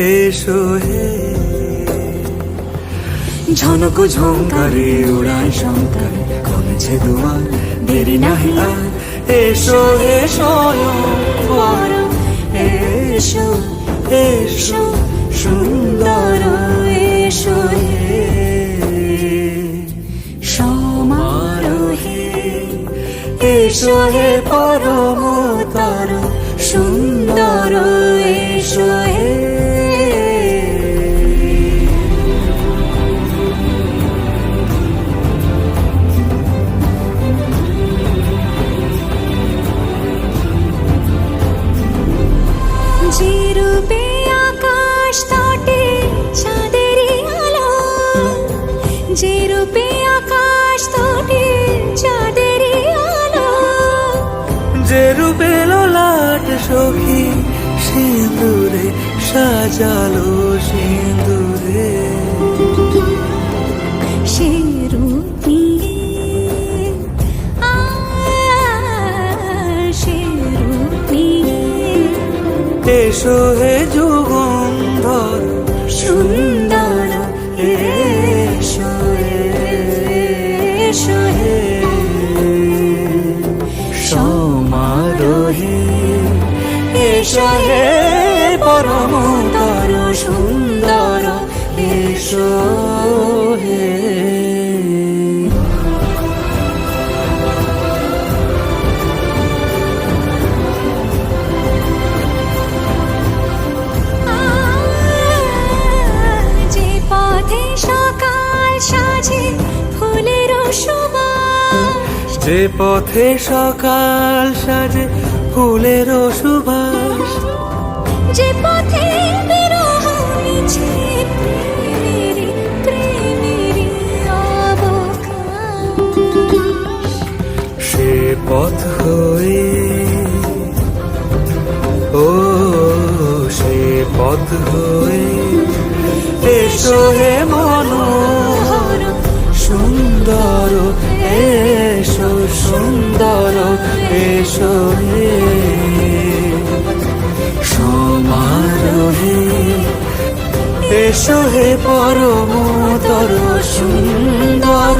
এসো হে। ঝনক ঝঙ্কারে উড়ায় শঙ্কার, কমেছে দুয়ার, দেরি নাহি আর। এসো হে স্বয়ংবর, এসো এসো সুন্দর, এসো হে সমারোহে। এসো হে পরমতর সুন্দর, এসো হে। যে রূপে আকাশ তটে চাঁদেরই আলো, যে রূপে আকাশ তটে চাঁদেরই আলো, যে রূপে ললাট সখী সিঁদুরে সাজালো সিঁদুরে। সে রূপ নিয়ে, সে রূপ নিয়ে এসো হে যুগন্ধর সুন্দর, এসো এসো হে সমারোহে। এসো হে পরমতর সুন্দর, এসো হে। সাজে ফুলের সুবাস, যে পথে সকাল সাজে ফুলের সুবাস, যে পথে বিরহ মিছে প্রেমেরই প্রেমেরই অবকাশ। সে পথ হয়ে, ও সে পথ হয়ে এসো হে মনোহর সুন্দর, এসো সুন্দর, এসো হে সমারোহে। এসো হে পরমতর সুন্দর,